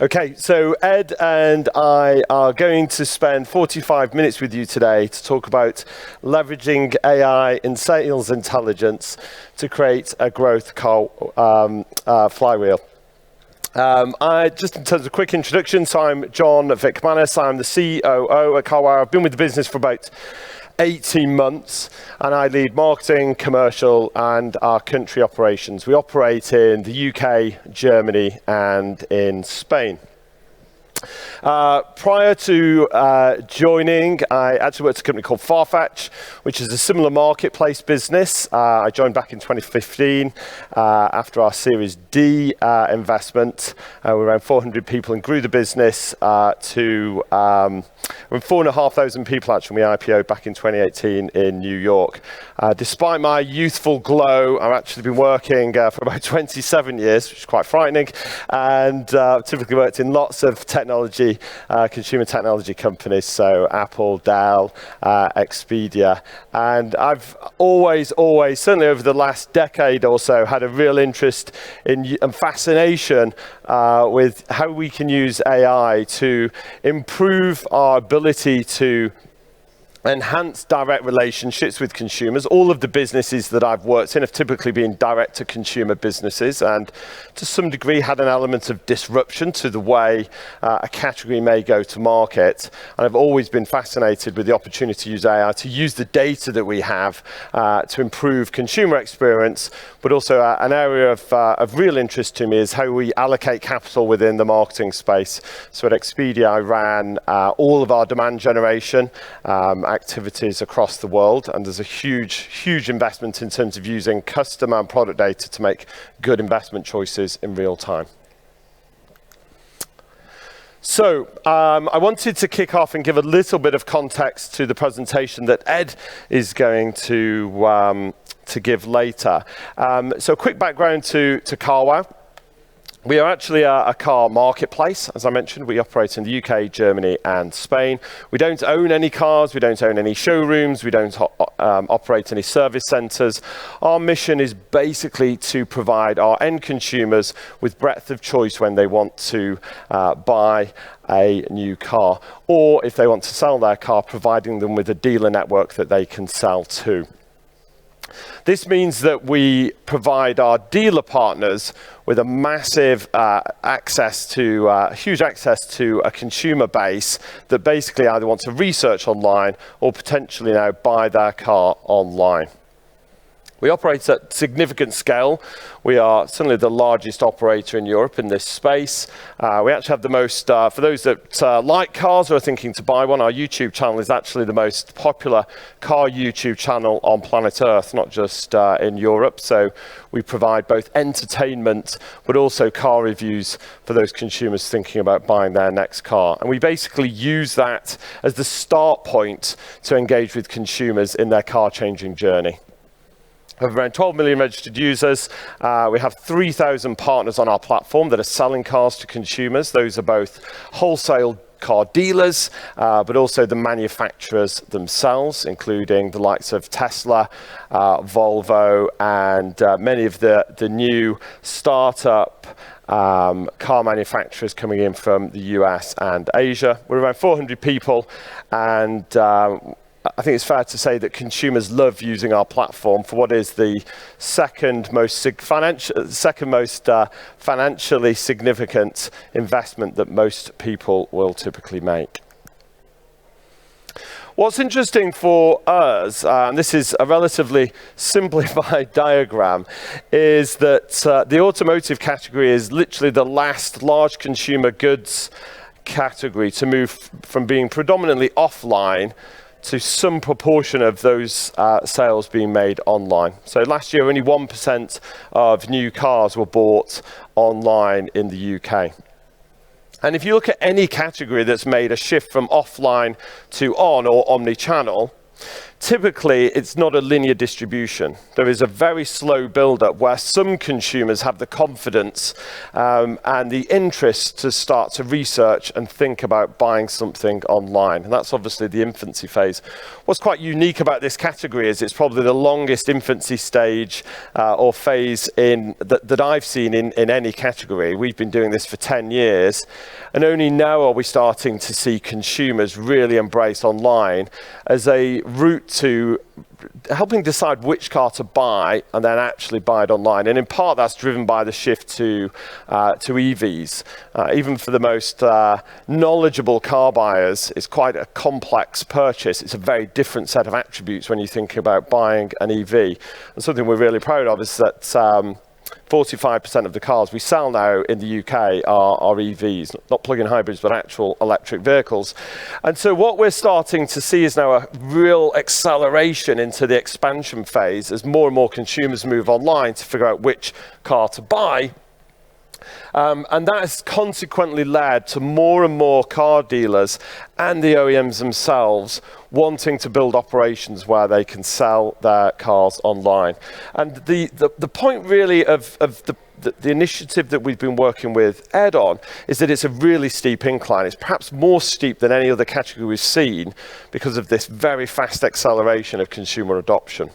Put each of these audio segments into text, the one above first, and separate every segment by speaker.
Speaker 1: Okay, so Ed and I are going to spend 45 minutes with you today to talk about leveraging AI in sales intelligence to create a growth flywheel. Just in terms of quick introduction, so I'm John Veichmanis. I'm the COO at carwow. I've been with the business for about 18 months, and I lead marketing, commercial, and our country operations. We operate in the UK, Germany, and in Spain. Prior to joining, I actually worked at a company called Farfetch, which is a similar marketplace business. I joined back in 2015 after our Series D investment. We were around 400 people and grew the business to 4,500 people actually when we IPO'd back in 2018 in New York. Despite my youthful glow, I've actually been working for about 27 years, which is quite frightening, and typically worked in lots of consumer technology companies, so Apple, Dell, Expedia. And I've always, certainly over the last decade or so, had a real interest in and fascination with how we can use AI to improve our ability to enhance direct relationships with consumers. All of the businesses that I've worked in have typically been direct-to-consumer businesses, and to some degree had an element of disruption to the way a category may go to market. And I've always been fascinated with the opportunity to use AI, to use the data that we have to improve consumer experience, but also an area of real interest to me is how we allocate capital within the marketing space. So at Expedia, I ran all of our demand generation activities across the world, and there's a huge investment in terms of using customer and product data to make good investment choices in real time. So I wanted to kick off and give a little bit of context to the presentation that Ed is going to give later. So a quick background to carwow. We are actually a car marketplace. As I mentioned, we operate in the UK, Germany, and Spain. We don't own any cars, we don't own any showrooms, we don't operate any service centres. Our mission is basically to provide our end consumers with breadth of choice when they want to buy a new car, or if they want to sell their car, providing them with a dealer network that they can sell to. This means that we provide our dealer partners with a massive huge access to a consumer base that basically either wants to research online or potentially now buy their car online. We operate at significant scale. We are certainly the largest operator in Europe in this space. We actually have the most, for those that like cars or are thinking to buy one, our YouTube channel is actually the most popular car YouTube channel on planet Earth, not just in Europe. So we provide both entertainment, but also car reviews for those consumers thinking about buying their next car. And we basically use that as the start point to engage with consumers in their car changing journey. We have around 12 million registered users. We have 3,000 partners on our platform that are selling cars to consumers. Those are both wholesale car dealers, but also the manufacturers themselves, including the likes of Tesla, Volvo, and many of the new startup car manufacturers coming in from the US and Asia. We're around 400 people, and I think it's fair to say that consumers love using our platform for what is the second most financially significant investment that most people will typically make. What's interesting for us, and this is a relatively simplified diagram, is that the automotive category is literally the last large consumer goods category to move from being predominantly offline to some proportion of those sales being made online. So last year, only 1% of new cars were bought online in the UK. And if you look at any category that's made a shift from offline to on or omni-channel, typically it's not a linear distribution. There is a very slow build-up where some consumers have the confidence and the interest to start to research and think about buying something online. And that's obviously the infancy phase. What's quite unique about this category is it's probably the longest infancy stage or phase that I've seen in any category. We've been doing this for 10 years, and only now are we starting to see consumers really embrace online as a route to helping decide which car to buy and then actually buy it online. And in part that's driven by the shift to EVs. Even for the most knowledgeable car buyers, it's quite a complex purchase. It's a very different set of attributes when you think about buying an EV. And something we're really proud of is that 45% of the cars we sell now in the UK are EVs, not plug-in hybrids, but actual electric vehicles. And so what we're starting to see is now a real acceleration into the expansion phase as more and more consumers move online to figure out which car to buy. And that has consequently led to more and more car dealers and the OEMs themselves wanting to build operations where they can sell their cars online. And the point really of the initiative that we've been working with Ed on is that it's a really steep incline. It's perhaps more steep than any other category we've seen because of this very fast acceleration of consumer adoption.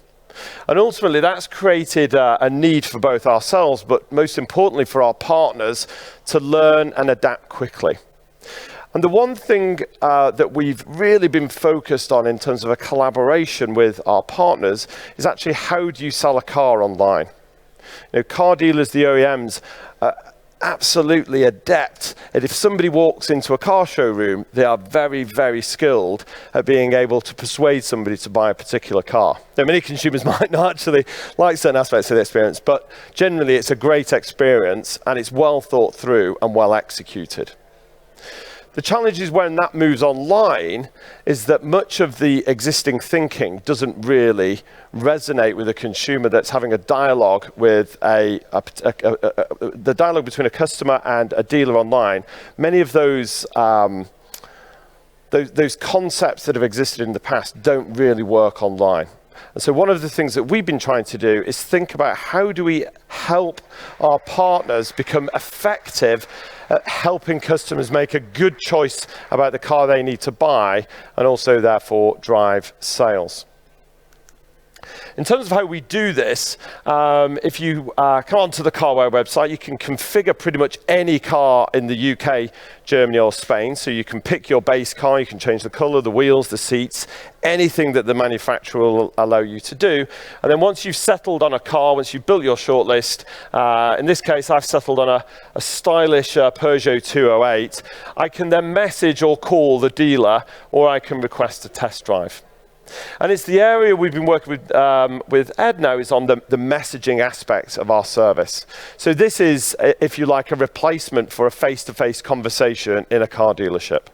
Speaker 1: And ultimately, that's created a need for both ourselves, but most importantly for our partners, to learn and adapt quickly. And the one thing that we've really been focused on in terms of a collaboration with our partners is actually how do you sell a car online? You know, car dealers, the OEMs, absolutely adept. And if somebody walks into a car showroom, they are very, very skilled at being able to persuade somebody to buy a particular car. Now, many consumers might not actually like certain aspects of the experience, but generally it's a great experience and it's well thought through and well executed. The challenge is when that moves online is that much of the existing thinking doesn't really resonate with a consumer that's having a dialogue with the dialogue between a customer and a dealer online. Many of those concepts that have existed in the past don't really work online. And so one of the things that we've been trying to do is think about how do we help our partners become effective at helping customers make a good choice about the car they need to buy and also therefore drive sales. In terms of how we do this, if you come onto the carwow website, you can configure pretty much any car in the UK, Germany or Spain. So you can pick your base car, you can change the color, the wheels, the seats, anything that the manufacturer will allow you to do. And then once you've settled on a car, once you've built your shortlist, in this case I've settled on a stylish Peugeot 208, I can then message or call the dealer, or I can request a test drive. And it's the area we've been working with Ed now is on the messaging aspects of our service. So this is, if you like, a replacement for a face-to-face conversation in a car dealership.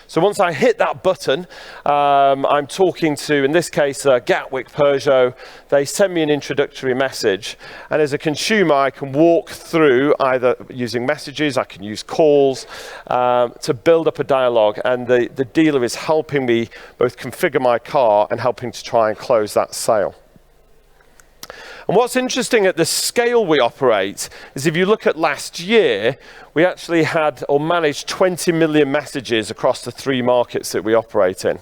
Speaker 1: So once I hit that button, I'm talking to, in this case, Gatwick Peugeot. They send me an introductory message. And as a consumer, I can walk through either using messages, I can use calls to build up a dialogue. And the dealer is helping me both configure my car and helping to try and close that sale. And what's interesting at the scale we operate is if you look at last year, we actually had or managed 20 million messages across the 3 markets that we operate in.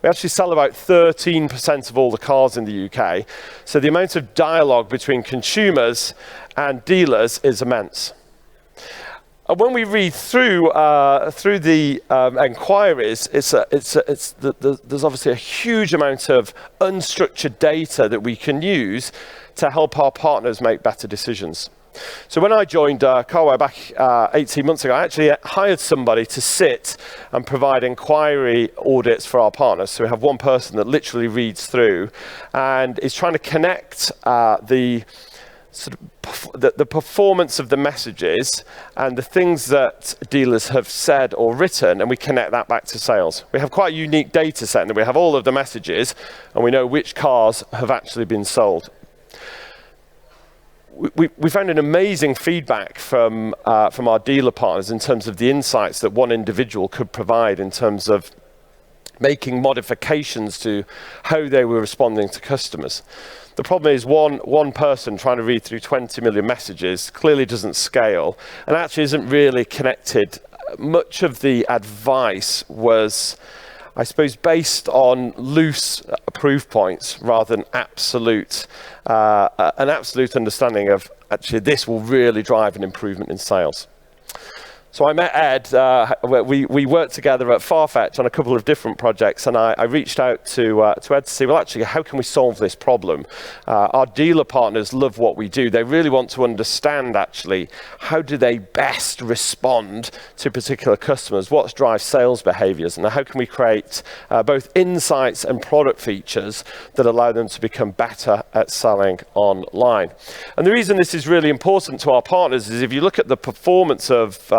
Speaker 1: We actually sell about 13% of all the cars in the UK. So the amount of dialogue between consumers and dealers is immense. And when we read through the inquiries, there's obviously a huge amount of unstructured data that we can use to help our partners make better decisions. So when I joined carwow back 18 months ago, I actually hired somebody to sit and provide inquiry audits for our partners. So we have one person that literally reads through and is trying to connect the performance of the messages and the things that dealers have said or written, and we connect that back to sales. We have quite a unique data set, and we have all of the messages, and we know which cars have actually been sold. We found an amazing feedback from our dealer partners in terms of the insights that one individual could provide in terms of making modifications to how they were responding to customers. The problem is one person trying to read through 20 million messages clearly doesn't scale and actually isn't really connected. Much of the advice was, I suppose, based on loose proof points rather than an absolute understanding of actually this will really drive an improvement in sales. So I met Ed, we worked together at Farfetch on a couple of different projects, and I reached out to Ed to say, well, actually, how can we solve this problem? Our dealer partners love what we do. They really want to understand, actually, how do they best respond to particular customers? What drives sales behaviors? And how can we create both insights and product features that allow them to become better at selling online? And the reason this is really important to our partners is if you look at the performance of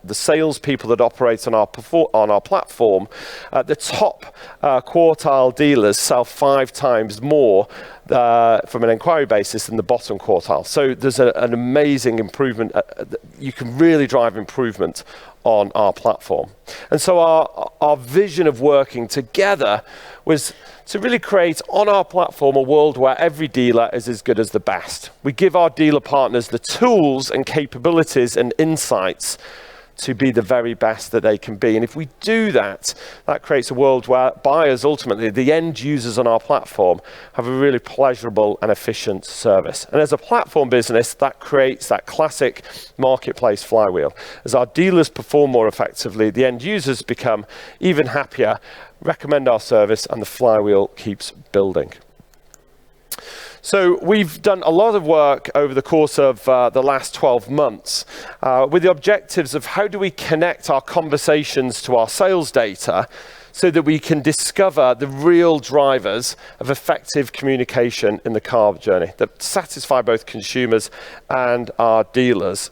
Speaker 1: the salespeople that operate on our platform, the top quartile dealers sell 5 times more from an inquiry basis than the bottom quartile. So there's an amazing improvement. You can really drive improvement on our platform. And so our vision of working together was to really create on our platform a world where every dealer is as good as the best. We give our dealer partners the tools and capabilities and insights to be the very best that they can be. And if we do that, that creates a world where buyers, ultimately, the end users on our platform, have a really pleasurable and efficient service. And as a platform business, that creates that classic marketplace flywheel. As our dealers perform more effectively, the end users become even happier, recommend our service, and the flywheel keeps building. So we've done a lot of work over the course of the last 12 months with the objectives of how do we connect our conversations to our sales data so that we can discover the real drivers of effective communication in the car journey that satisfy both consumers and our dealers.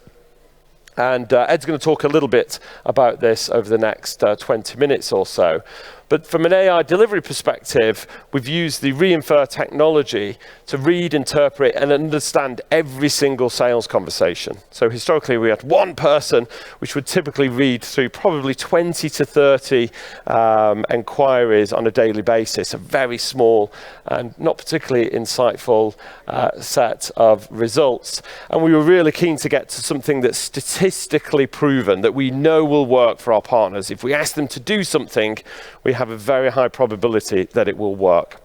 Speaker 1: And Ed's going to talk a little bit about this over the next 20 minutes or so. But from an AI delivery perspective, we've used the re-infer technology to read, interpret, and understand every single sales conversation. So historically, we had one person which would typically read through probably 20 to 30 inquiries on a daily basis, a very small and not particularly insightful set of results. And we were really keen to get to something that's statistically proven, that we know will work for our partners. If we ask them to do something, we have a very high probability that it will work.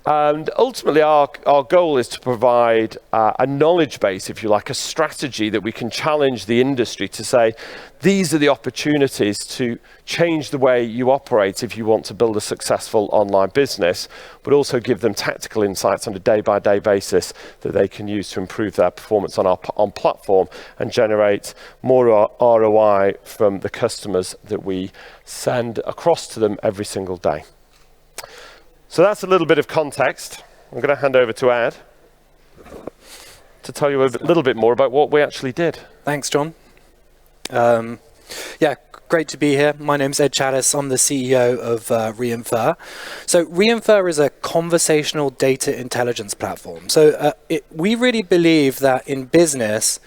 Speaker 1: And ultimately, our goal is to provide a knowledge base, if you like, a strategy that we can challenge the industry to say, these are the opportunities to change the way you operate if you want to build a successful online business, but also give them tactical insights on a day-by-day basis that they can use to improve their performance on platform and generate more ROI from the customers that we send across to them every single day. So that's a little bit of context. I'm going to hand over to Ed to tell you a little bit more about what we actually did.
Speaker 2: Thanks, John. Yeah, great to be here. My name's Ed Challis. I'm the CEO of re-infer. So re-infer is a conversational data intelligence platform. So we really believe that in business,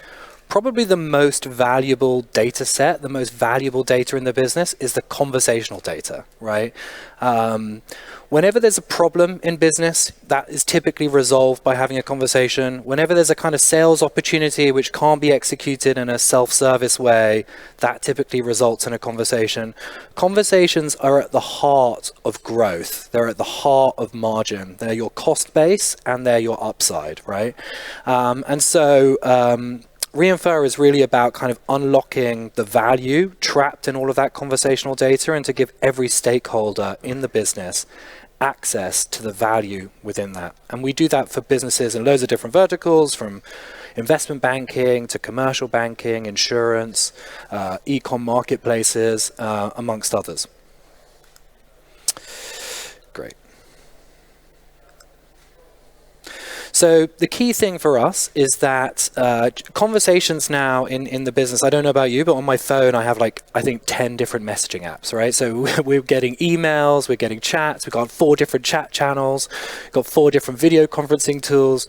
Speaker 2: probably the most valuable data set, the most valuable data in the business is the conversational data, right? Whenever there's a problem in business, that is typically resolved by having a conversation. Whenever there's a kind of sales opportunity which can't be executed in a self-service way, that typically results in a conversation. Conversations are at the heart of growth. They're at the heart of margin. They're your cost base and they're your upside, right? Re-infer is really about kind of unlocking the value trapped in all of that conversational data and to give every stakeholder in the business access to the value within that. And we do that for businesses in loads of different verticals, from investment banking to commercial banking, insurance, e-com marketplaces, amongst others. Great. So the key thing for us is that conversations now in the business, I don't know about you, but on my phone I have like, I think 10 different messaging apps, right? So we're getting emails, we're getting chats, we've got 4 different chat channels, we've got 4 different video conferencing tools.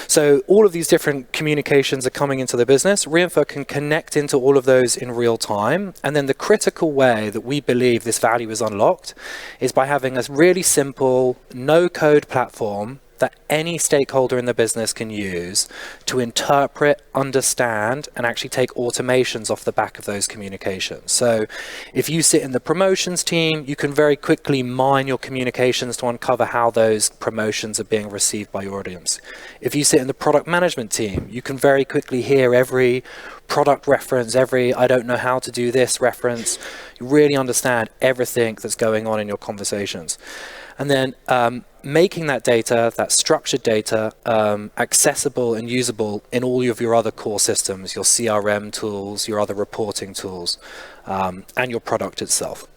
Speaker 2: So all of these different communications are coming into the business. Reinfer can connect into all of those in real time. And then the critical way that we believe this value is unlocked is by having a really simple, no-code platform that any stakeholder in the business can use to interpret, understand, and actually take automations off the back of those communications. So if you sit in the promotions team, you can very quickly mine your communications to uncover how those promotions are being received by your audience. If you sit in the product management team, you can very quickly hear every product reference, every I don't know how to do this reference. You really understand everything that's going on in your conversations. And then making that data, that structured data, accessible and usable in all of your other core systems, your CRM tools, your other reporting tools, and your product itself.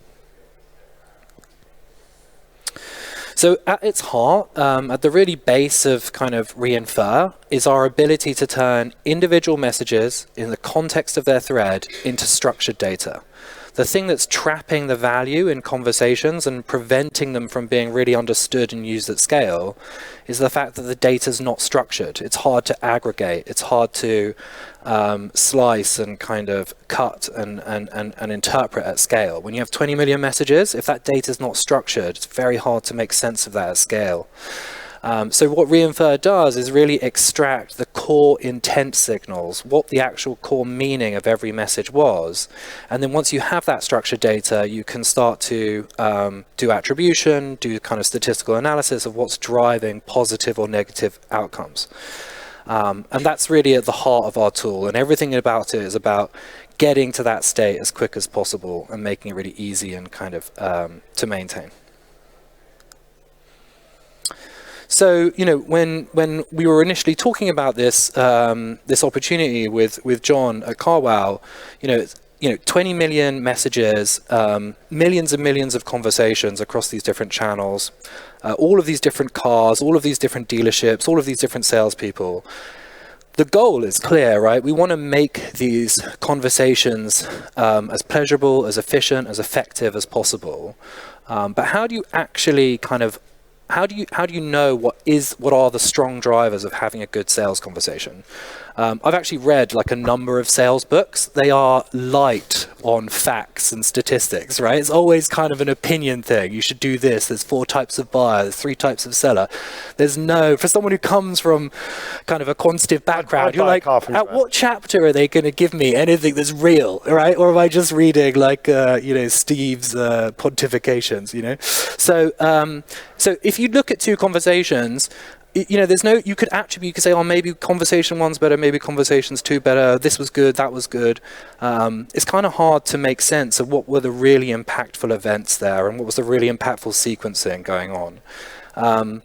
Speaker 2: So at its heart, at the really base of kind of Reinfer, is our ability to turn individual messages in the context of their thread into structured data. The thing that's trapping the value in conversations and preventing them from being really understood and used at scale is the fact that the data's not structured. It's hard to aggregate. It's hard to slice and kind of cut and interpret at scale. When you have 20 million messages, if that data's not structured, it's very hard to make sense of that at scale. So what Reinfer does is really extract the core intent signals, what the actual core meaning of every message was. And then once you have that structured data, you can start to do attribution, do kind of statistical analysis of what's driving positive or negative outcomes. And that's really at the heart of our tool. And everything about it is about getting to that state as quick as possible and making it really easy and kind of to maintain. So, you know, when we were initially talking about this this opportunity with John at CarWow, you know, 20 million messages, millions and millions of conversations across these different channels, all of these different cars, all of these different dealerships, all of these different salespeople. The goal is clear, right? We want to make these conversations as pleasurable, as efficient, as effective as possible. But how do you actually kind of how do you know what are the strong drivers of having a good sales conversation? I've actually read like a number of sales books. They are light on facts and statistics, right? It's always kind of an opinion thing. You should do this. There's 4 types of buyer. There's 3 types of seller. There's no, for someone who comes from kind of a quantitive background, you're like, at what chapter are they going to give me anything that's real, right? Or am I just reading like, you know, Steve's pontifications, you know? So if you look at 2 conversations, you know, you could say, oh, maybe conversation 1's better, maybe conversations 2 better, this was good, that was good. It's kind of hard to make sense of what were the really impactful events there and what was the really impactful sequencing going on.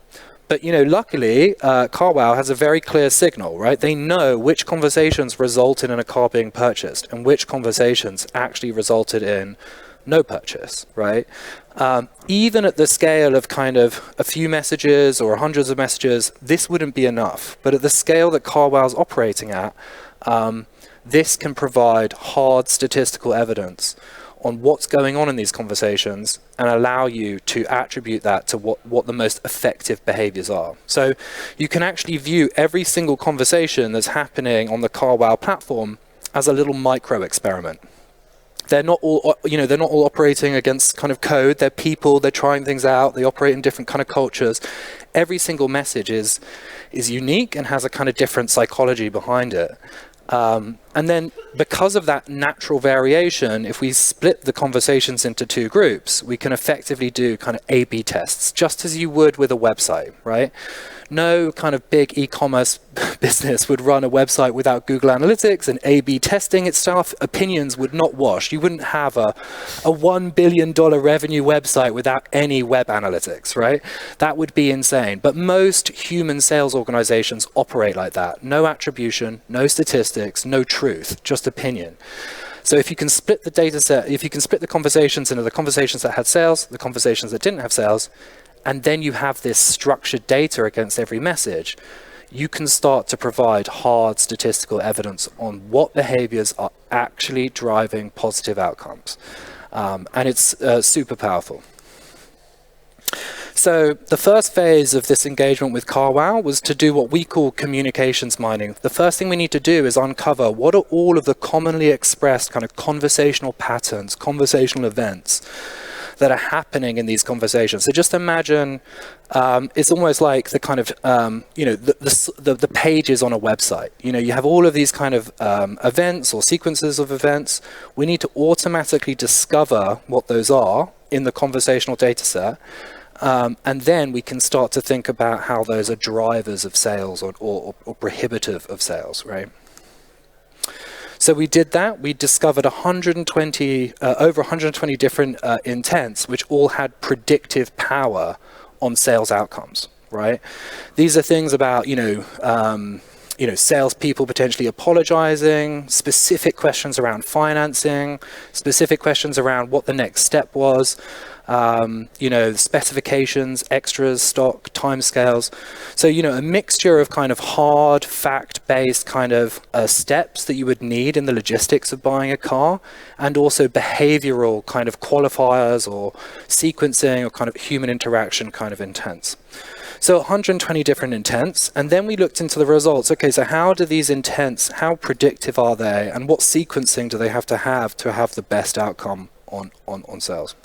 Speaker 2: But, you know, luckily, CarWow has a very clear signal, right? They know which conversations resulted in a car being purchased and which conversations actually resulted in no purchase, right? Even at the scale of kind of a few messages or hundreds of messages, this wouldn't be enough. But at the scale that CarWow's operating at, this can provide hard statistical evidence on what's going on in these conversations and allow you to attribute that to what the most effective behaviors are. So you can actually view every single conversation that's happening on the CarWow platform as a little micro experiment. They're not all, you know, they're not all operating against kind of code. They're people. They're trying things out. They operate in different kind of cultures. Every single message is unique and has a kind of different psychology behind it. And then because of that natural variation, if we split the conversations into 2 groups, we can effectively do kind of A/B tests, just as you would with a website, right? No kind of big e-commerce business would run a website without Google Analytics and A/B testing its stuff. Opinions would not wash. You wouldn't have a $1 billion revenue website without any web analytics, right? That would be insane. But most human sales organizations operate like that. No attribution, no statistics, no truth, just opinion. So if you can split the data set, if you can split the conversations into the conversations that had sales, the conversations that didn't have sales, and then you have this structured data against every message, you can start to provide hard statistical evidence on what behaviors are actually driving positive outcomes. And it's super powerful. So the first phase of this engagement with carwow was to do what we call communications mining. The first thing we need to do is uncover what are all of the commonly expressed kind of conversational patterns, conversational events that are happening in these conversations. So just imagine it's almost like the kind of, the pages on a website. You have all of these kind of events or sequences of events. We need to automatically discover what those are in the conversational data set. And then we can start to think about how those are drivers of sales or prohibitive of sales, right? So we did that. We discovered over 120 different intents, which all had predictive power on sales outcomes, right? These are things about, salespeople potentially apologizing, specific questions around financing, specific questions around what the next step was, specifications, extras, stock, timescales. So, a mixture of kind of hard, fact-based kind of steps that you would need in the logistics of buying a car, and also behavioral kind of qualifiers or sequencing or kind of human interaction kind of intents. So 120 different intents, and then we looked into the results. Okay, so how do these intents, how predictive are they, and what sequencing do they have to have the best outcome on sales?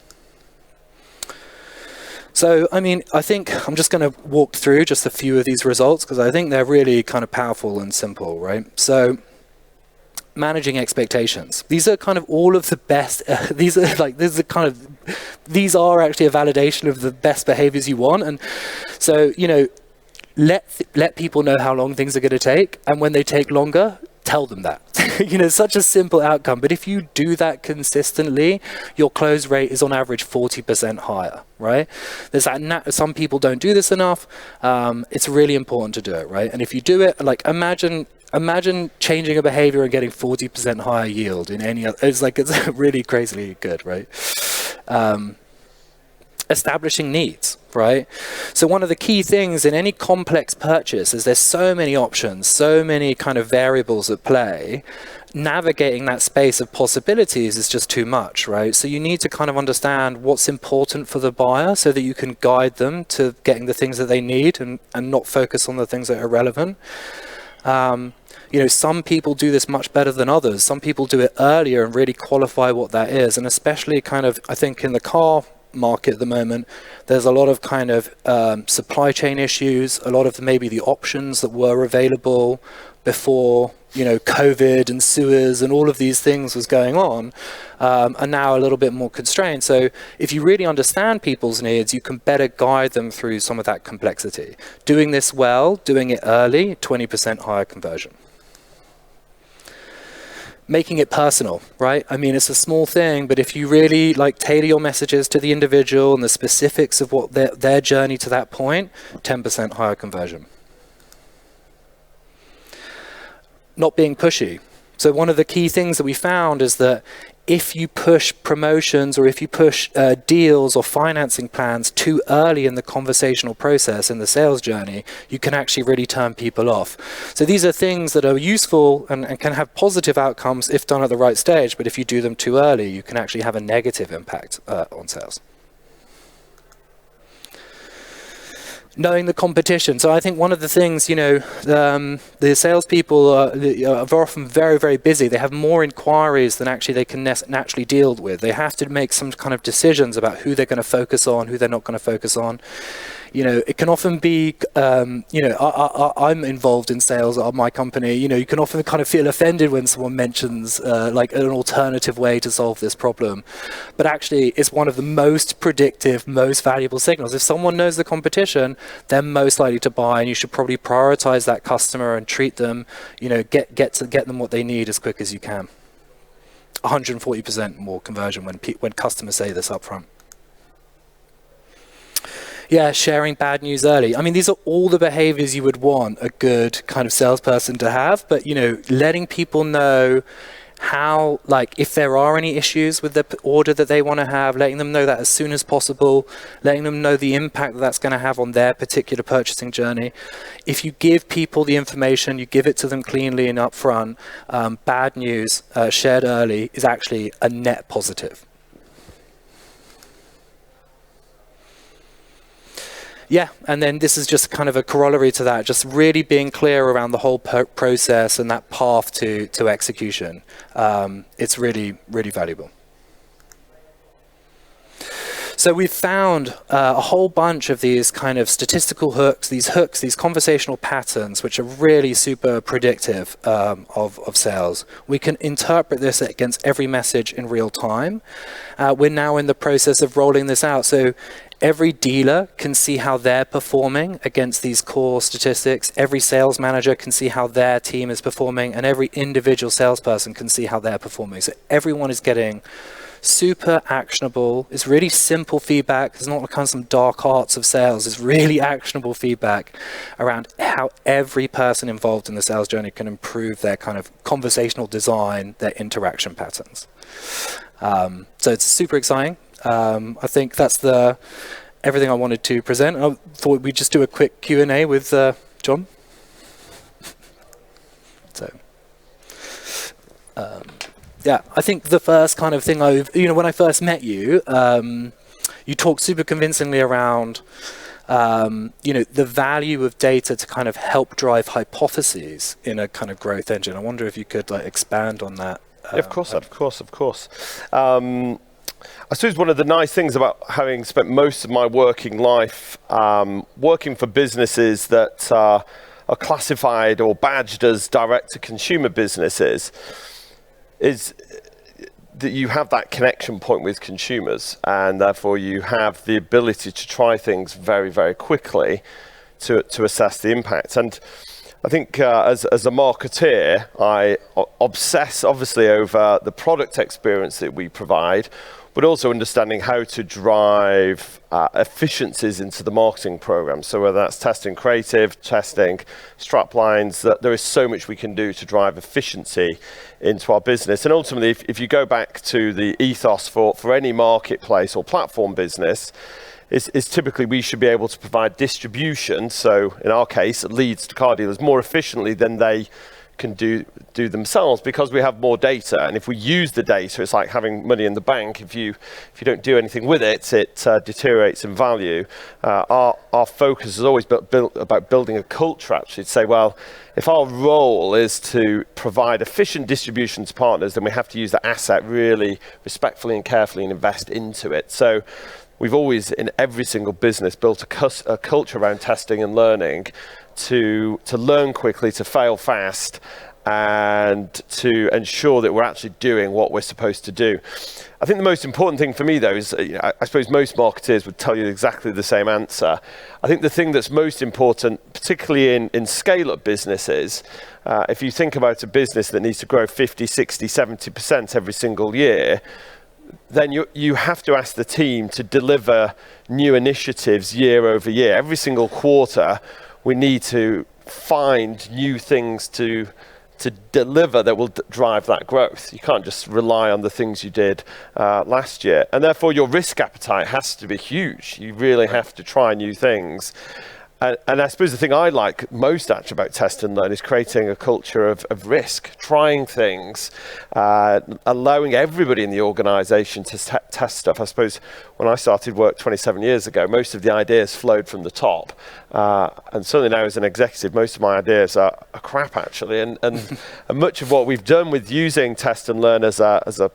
Speaker 2: So, I think I'm just going to walk through just a few of these results because I think they're really kind of powerful and simple, right? So, managing expectations. These are kind of all of the best, these are actually a validation of the best behaviors you want. And so, let people know how long things are going to take. And when they take longer, tell them that. Such a simple outcome. But if you do that consistently, your close rate is on average 40% higher, right? Some people don't do this enough. It's really important to do it, right? And if you do it, like imagine changing a behavior and getting 40% higher yield in any other, it's really crazily good, right? Establishing needs, right? So one of the key things in any complex purchase is there's so many options, so many kind of variables at play. Navigating that space of possibilities is just too much, right? So you need to kind of understand what's important for the buyer so that you can guide them to getting the things that they need and not focus on the things that are relevant. Some people do this much better than others. Some people do it earlier and really qualify what that is. And especially kind of, I think in the car market at the moment, there's a lot of kind of supply chain issues, a lot of maybe the options that were available before, COVID and sewers and all of these things was going on, are now a little bit more constrained. So if you really understand people's needs, you can better guide them through some of that complexity. Doing this well, doing it early, 20% higher conversion. Making it personal, right? It's a small thing, but if you really tailor your messages to the individual and the specifics of what their journey to that point, 10% higher conversion. Not being pushy. So one of the key things that we found is that if you push promotions or if you push deals or financing plans too early in the conversational process in the sales journey, you can actually really turn people off. So these are things that are useful and can have positive outcomes if done at the right stage, but if you do them too early, you can actually have a negative impact on sales. Knowing the competition. So I think one of the things, the salespeople are often very, very busy. They have more inquiries than actually they can naturally deal with. They have to make some kind of decisions about who they're going to focus on, who they're not going to focus on. It can often be, I'm involved in sales at my company. You can often kind of feel offended when someone mentions an alternative way to solve this problem. But actually, it's one of the most predictive, most valuable signals. If someone knows the competition, they're most likely to buy, and you should probably prioritize that customer and treat them, get them what they need as quick as you can. 140% more conversion when customers say this up front. Yeah, sharing bad news early. These are all the behaviors you would want a good kind of salesperson to have, but, letting people know how, like, if there are any issues with the order that they want to have, letting them know that as soon as possible, letting them know the impact that that's going to have on their particular purchasing journey. If you give people the information, you give it to them cleanly and upfront, bad news shared early is actually a net positive. Yeah, and then this is just kind of a corollary to that, just really being clear around the whole process and that path to execution. It's really, really valuable. So we've found a whole bunch of these kind of statistical hooks, these conversational patterns, which are really super predictive of sales. We can interpret this against every message in real time. We're now in the process of rolling this out. So every dealer can see how they're performing against these core statistics. Every sales manager can see how their team is performing, and every individual salesperson can see how they're performing. So everyone is getting super actionable. It's really simple feedback. It's not kind of some dark arts of sales. It's really actionable feedback around how every person involved in the sales journey can improve their kind of conversational design, their interaction patterns. So it's super exciting. I think that's everything I wanted to present. I thought we'd just do a quick Q&A with John. So, yeah, I think the first kind of thing when I first met you, you talked super convincingly around, the value of data to kind of help drive hypotheses in a kind of growth engine. I wonder if you could expand on that.
Speaker 1: Yeah, of course. I suppose one of the nice things about having spent most of my working life working for businesses that are classified or badged as direct-to-consumer businesses is that you have that connection point with consumers, and therefore you have the ability to try things very, very quickly to assess the impact. And I think as a marketeer, I obsess obviously over the product experience that we provide, but also understanding how to drive efficiencies into the marketing program. So whether that's testing creative, testing strap lines, that there is so much we can do to drive efficiency into our business. And ultimately, if you go back to the ethos for any marketplace or platform business, is typically we should be able to provide distribution. So in our case, leads to car dealers more efficiently than they can do themselves, because we have more data. And if we use the data, it's like having money in the bank. If you don't do anything with it, it deteriorates in value. Our focus is always about building a culture, actually, to say, well, if our role is to provide efficient distribution to partners, then we have to use the asset really respectfully and carefully and invest into it. So we've always, in every single business, built a culture around testing and learning, to learn quickly, to fail fast, and to ensure that we're actually doing what we're supposed to do. I think the most important thing for me, though, is I suppose most marketers would tell you exactly the same answer. I think the thing that's most important, particularly in scale-up businesses, if you think about a business that needs to grow 50, 60, 70% every single year, then you have to ask the team to deliver new initiatives year over year. Every single quarter, we need to find new things to deliver that will drive that growth. You can't just rely on the things you did last year. And therefore, your risk appetite has to be huge. You really have to try new things. And I suppose the thing I like most actually about test and learn is creating a culture of risk, trying things, allowing everybody in the organization to test stuff. I suppose when I started work 27 years ago, most of the ideas flowed from the top. And certainly now as an executive, most of my ideas are crap, actually. And much of what we've done with using test and learn as a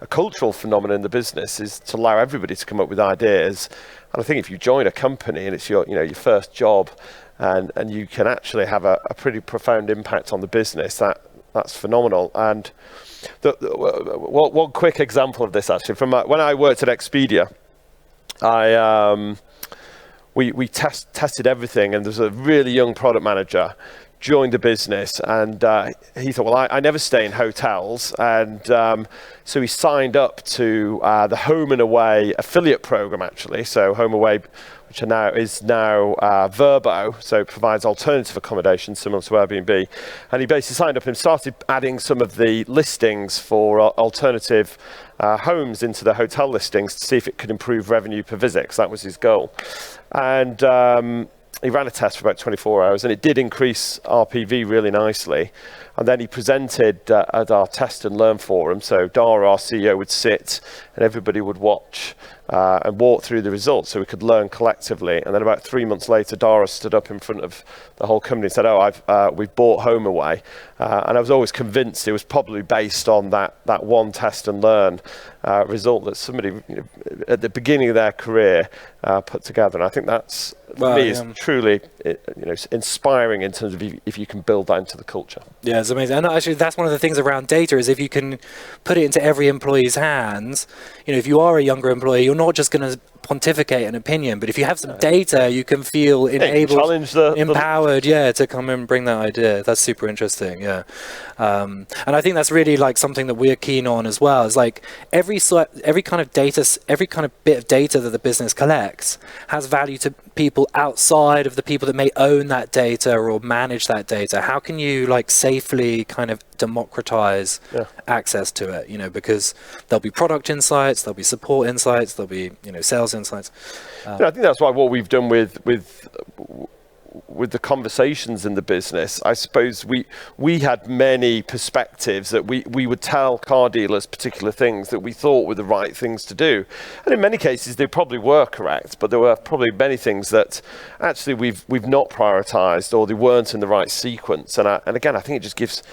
Speaker 1: cultural phenomenon in the business is to allow everybody to come up with ideas. And I think if you join a company and it's your first job, and you can actually have a pretty profound impact on the business, that's phenomenal. And one quick example of this, actually, from when I worked at Expedia, we tested everything, and there's a really young product manager joined the business, and he thought, well, I never stay in hotels, and so he signed up to the Home and Away affiliate program, actually. So Home Away, which which is now Verbo, so it provides alternative accommodation similar to Airbnb. And he basically signed up and started adding some of the listings for alternative homes into the hotel listings to see if it could improve revenue per visit, because that was his goal. And he ran a test for about 24 hours, and it did increase RPV really nicely. And then he presented at our test and learn forum. So Dara, our CEO, would sit and everybody would watch and walk through the results so we could learn collectively. And then about 3 months later, Dara stood up in front of the whole company and said, we've bought HomeAway. And I was always convinced it was probably based on that one test and learn result that somebody at the beginning of their career put together. And I think that's, for me, is truly inspiring in terms of if you can build that into the culture.
Speaker 2: Yeah, it's amazing. And actually, that's one of the things around data is if you can put it into every employee's hands, if you are a younger employee, you're not just going to pontificate an opinion, but if you have some data, you can feel enabled, empowered, to come and bring that idea. That's super interesting, and I think that's really like something that we're keen on as well. Is like every kind of data, every kind of bit of data that the business collects has value to people outside of the people that may own that data or manage that data. How can you like safely kind of democratize access to it? Because there'll be product insights, there'll be support insights, there'll be sales insights.
Speaker 1: I think that's why what we've done with the conversations in the business, I suppose we had many perspectives that we would tell car dealers particular things that we thought were the right things to do. And in many cases, they probably were correct, but there were probably many things that actually we've not prioritized or they weren't in the right sequence. And again, I think it just gives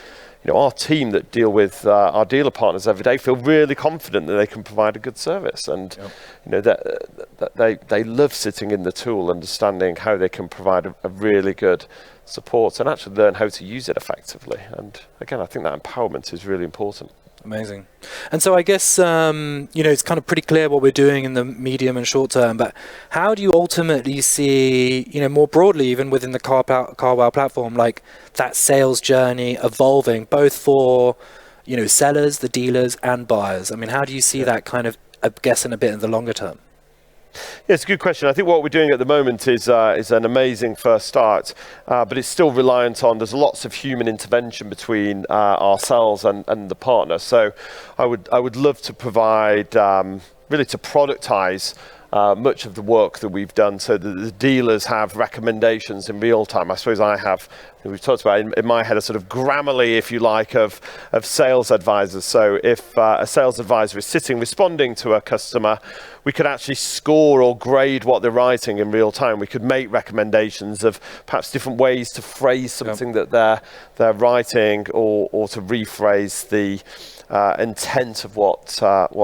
Speaker 1: our team that deal with our dealer partners every day feel really confident that they can provide a good service, and that they love sitting in the tool, understanding how they can provide a really good support and actually learn how to use it effectively. And again, I think that empowerment is really important.
Speaker 2: Amazing. And so I guess, it's kind of pretty clear what we're doing in the medium and short term, but how do you ultimately see, more broadly, even within the CarWow platform, like that sales journey evolving both for, sellers, the dealers and buyers? I mean, how do you see that kind of, I'm guessing, a bit in the longer term?
Speaker 1: Yeah, it's a good question. I think what we're doing at the moment is an amazing first start, but it's still reliant on, there's lots of human intervention between ourselves and the partner. So I would love to provide, really to productize much of the work that we've done so that the dealers have recommendations in real time. I suppose we've talked about in my head a sort of Grammarly, if you like, of sales advisors. So if a sales advisor is sitting responding to a customer, we could actually score or grade what they're writing in real time. We could make recommendations of perhaps different ways to phrase something that they're writing, or to rephrase the intent of what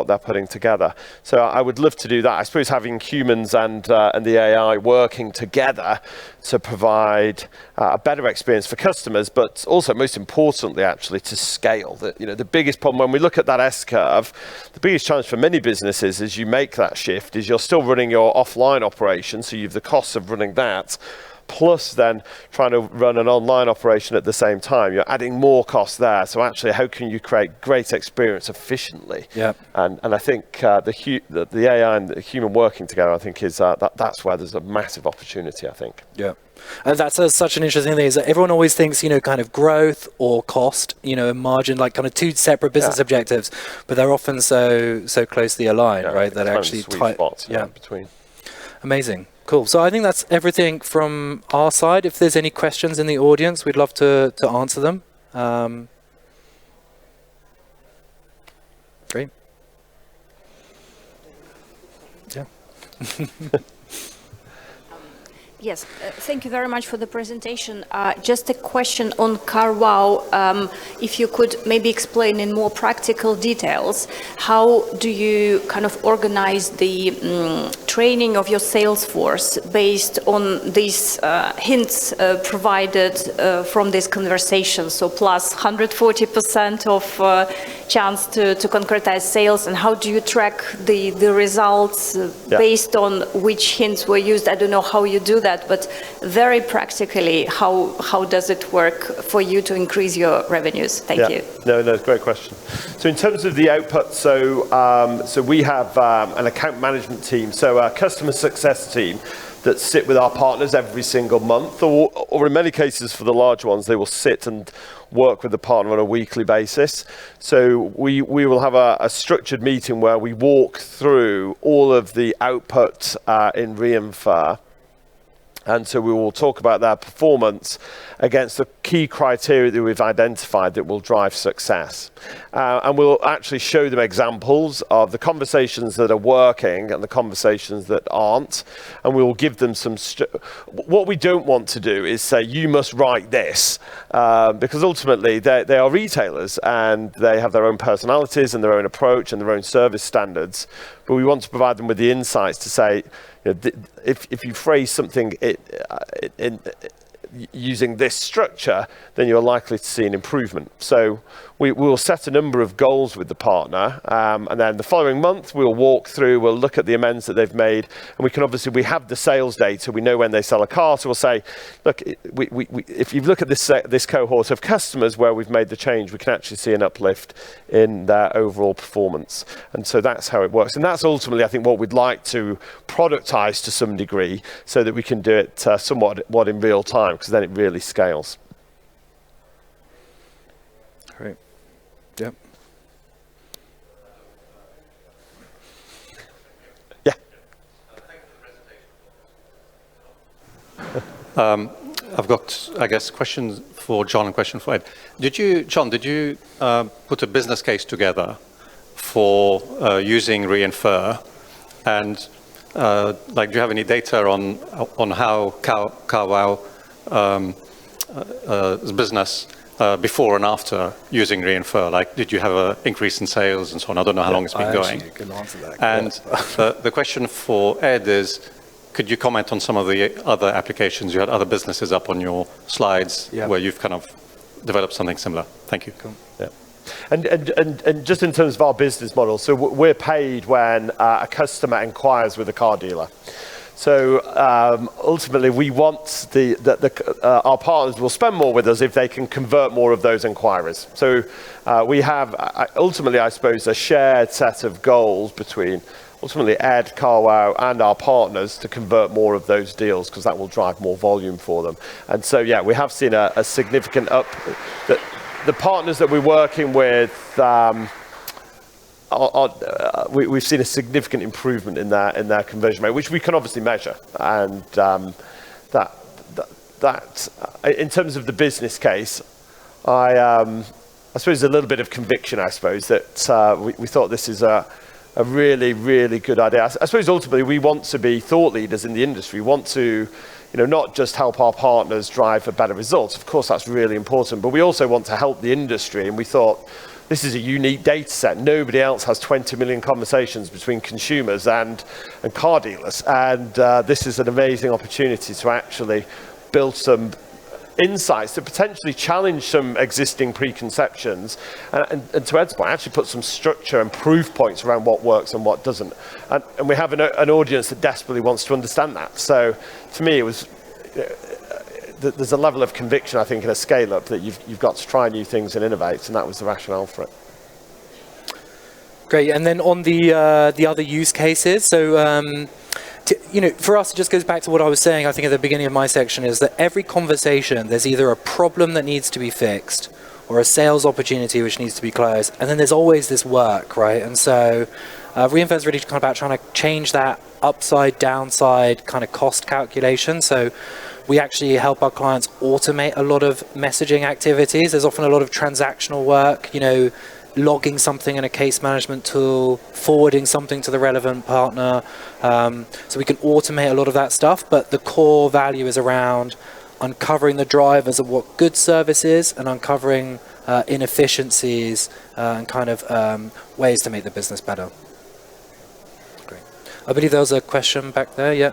Speaker 1: they're putting together. So I would love to do that. I suppose having humans and the AI working together to provide a better experience for customers, but also most importantly, actually, to scale. The biggest problem when we look at that S-curve, the biggest challenge for many businesses as you make that shift is you're still running your offline operation, so you've the costs of running that, plus then trying to run an online operation at the same time. You're adding more costs there. So actually, how can you create great experience efficiently? Yeah. And I think the AI and the human working together, I think, is that's where there's a massive opportunity, I think. Yeah.
Speaker 2: And that's such an interesting thing, is that everyone always thinks, kind of growth or cost, and margin, like kind of two separate business objectives, but they're often so closely aligned, right? That actually
Speaker 1: tight spots between.
Speaker 2: Amazing. Cool. So I think that's everything from our side. If there's any questions in the audience, we'd love to answer them. Great. Yeah.
Speaker 3: Yes, thank you very much for the presentation. Just a question on CarWow. If you could maybe explain in more practical details, how do you kind of organize the training of your sales force based on these hints provided from this conversation? So plus 140% of chance to concretize sales, and how do you track the results based on which hints were used? I don't know how you do that, but very practically, how does it work for you to increase your revenues? Thank you.
Speaker 1: No, it's a great question. So in terms of the output, so we have an account management team, so a customer success team, that sit with our partners every single month, or in many cases for the large ones, they will sit and work with the partner on a weekly basis. So we will have a structured meeting where we walk through all of the output in reinfer. And so we will talk about their performance against the key criteria that we've identified that will drive success. And we'll actually show them examples of the conversations that are working and the conversations that aren't. And we will give them some... What we don't want to do is say, you must write this, because ultimately they are retailers and they have their own personalities and their own approach and their own service standards. But we want to provide them with the insights to say, if you phrase something using this structure, then you're likely to see an improvement. So we will set a number of goals with the partner, and then the following month we'll walk through, we'll look at the amends that they've made, and we can obviously, we have the sales data, we know when they sell a car, so we'll say, look, if you look at this cohort of customers where we've made the change, we can actually see an uplift in their overall performance. And so that's how it works. And that's ultimately, I think, what we'd like to productize to some degree, so that we can do it somewhat in real time, because then it really scales.
Speaker 2: Great. Yep.
Speaker 1: Yeah.
Speaker 4: I've got, I guess, questions for John and question for Ed. John, did you put a business case together for using reinfer? And do you have any data on how carwow business before and after using reinfer? Like, did you have an increase in sales and so on? I don't know how long it's been going.
Speaker 2: I can answer that.
Speaker 4: And the question for Ed is, could you comment on some of the other applications? You had other businesses up on your slides where you've kind of developed something similar. Thank you.
Speaker 2: Cool.
Speaker 1: Yeah. And just in terms of our business model, so we're paid when a customer inquires with a car dealer. So ultimately, we want our partners will spend more with us if they can convert more of those inquiries. So we have ultimately, I suppose, a shared set of goals between ultimately Ed, carwow, and our partners to convert more of those deals, because that will drive more volume for them. And so, yeah, we have seen a significant the partners that we're working with, we've seen a significant improvement in their conversion rate, which we can obviously measure. And that in terms of the business case, I suppose a little bit of conviction, I suppose, that we thought this is a really, really good idea. I suppose ultimately we want to be thought leaders in the industry. We want to, not just help our partners drive a better result. Of course, that's really important, but we also want to help the industry. And we thought, this is a unique data set. Nobody else has 20 million conversations between consumers and car dealers. And this is an amazing opportunity to actually build some insights that potentially challenge some existing preconceptions, and to Ed's point, actually put some structure and proof points around what works and what doesn't. And we have an audience that desperately wants to understand that. So to me, it was there's a level of conviction, I think, in a scale-up that you've got to try new things and innovate, and that was the rationale for it.
Speaker 2: Great. And then on the other use cases, so for us, it just goes back to what I was saying, I think, at the beginning of my section, is that every conversation, there's either a problem that needs to be fixed or a sales opportunity which needs to be closed, and then there's always this work, right? And so reinfer is really kind of about trying to change that upside, downside kind of cost calculation. So we actually help our clients automate a lot of messaging activities. There's often a lot of transactional work, logging something in a case management tool, forwarding something to the relevant partner. So we can automate a lot of that stuff, but the core value is around uncovering the drivers of what good service is and uncovering inefficiencies and kind of ways to make the business better. Great. I believe there was a question back there, yeah.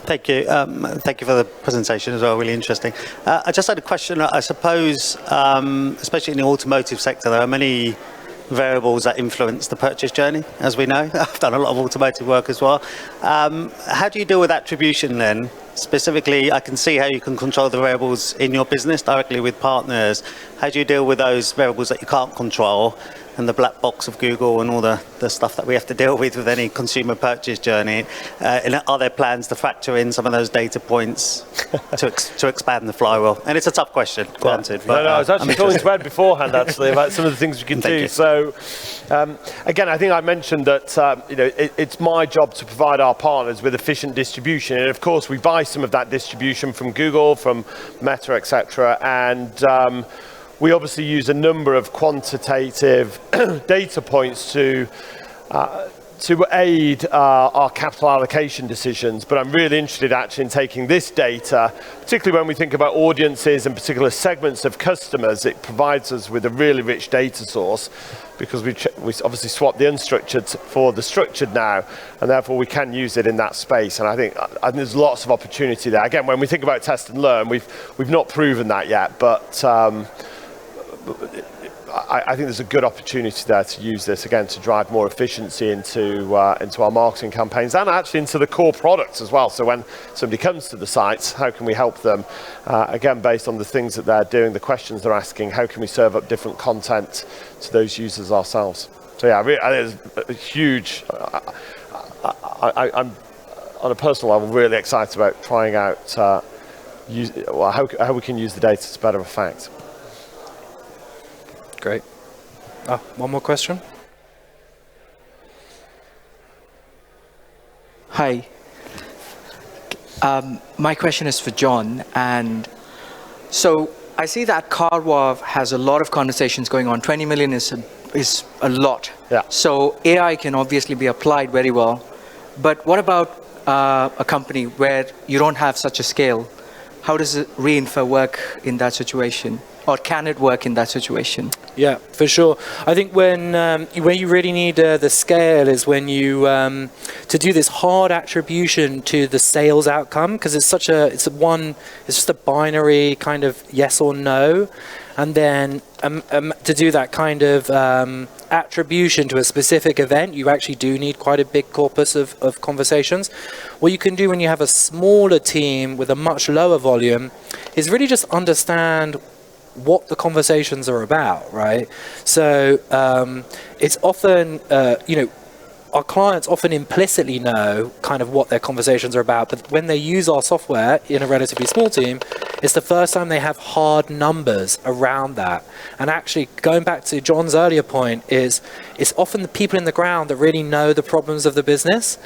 Speaker 5: Thank you. Thank you for the presentation as well, really interesting. I just had a question. I suppose, especially in the automotive sector, there are many variables that influence the purchase journey, as we know. I've done a lot of automotive work as well. How do you deal with attribution then? Specifically, I can see how you can control the variables in your business directly with partners. How do you deal with those variables that you can't control? and the black box of Google and all the stuff that we have to deal with any consumer purchase journey. And are there plans to factor in some of those data points to expand the flywheel? And it's a tough question, granted.
Speaker 1: Yeah.
Speaker 5: But,
Speaker 1: no, I was actually talking to Ed beforehand, actually, about some of the things we can do.
Speaker 5: You.
Speaker 1: So, again, I think I mentioned that it's my job to provide our partners with efficient distribution. And of course, we buy some of that distribution from Google, from Meta, etc. And we obviously use a number of quantitative data points to aid our capital allocation decisions, but I'm really interested actually in taking this data, particularly when we think about audiences and particular segments of customers. It provides us with a really rich data source, because we obviously swap the unstructured for the structured now, and therefore we can use it in that space. And I think there's lots of opportunity there. Again, when we think about test and learn, we've not proven that yet, but I think there's a good opportunity there to use this again to drive more efficiency into our marketing campaigns, and actually into the core products as well. So when somebody comes to the sites, how can we help them? Again, based on the things that they're doing, the questions they're asking, how can we serve up different content to those users ourselves? So yeah, I think it's a huge. I'm on a personal level really excited about trying out how we can use the data to better effect.
Speaker 2: Great. One more question.
Speaker 6: Hi. My question is for John. And so I see that carwow has a lot of conversations going on. 20 million is a lot.
Speaker 1: Yeah.
Speaker 6: So AI can obviously be applied very well. But what about a company where you don't have such a scale? How does Reinfer work in that situation? Or can it work in that situation?
Speaker 2: Yeah, for sure. I think when you really need the scale is when you to do this hard attribution to the sales outcome, because it's just a binary kind of yes or no, and then to do that kind of attribution to a specific event, you actually do need quite a big corpus of conversations. What you can do when you have a smaller team with a much lower volume is really just understand what the conversations are about, right? So it's often, our clients often implicitly know kind of what their conversations are about, but when they use our software in a relatively small team, it's the first time they have hard numbers around that. And actually, going back to John's earlier point, it's often the people in the ground that really know the problems of the business,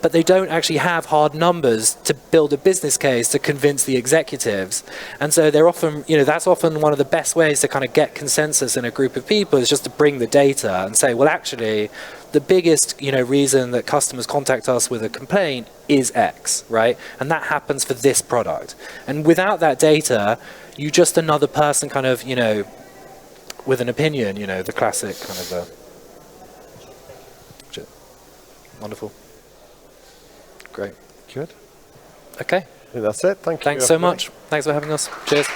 Speaker 2: but they don't actually have hard numbers to build a business case to convince the executives. And so they're often, that's often one of the best ways to kind of get consensus in a group of people, is just to bring the data and say, well, actually, the biggest, reason that customers contact us with a complaint is X, right? And that happens for this product. And without that data, you're just another person kind of, with an opinion, the classic kind of wonderful. Great.
Speaker 1: Good.
Speaker 2: Okay.
Speaker 1: I think that's it. Thank you.
Speaker 2: Thanks so much. Thanks for having us. Cheers.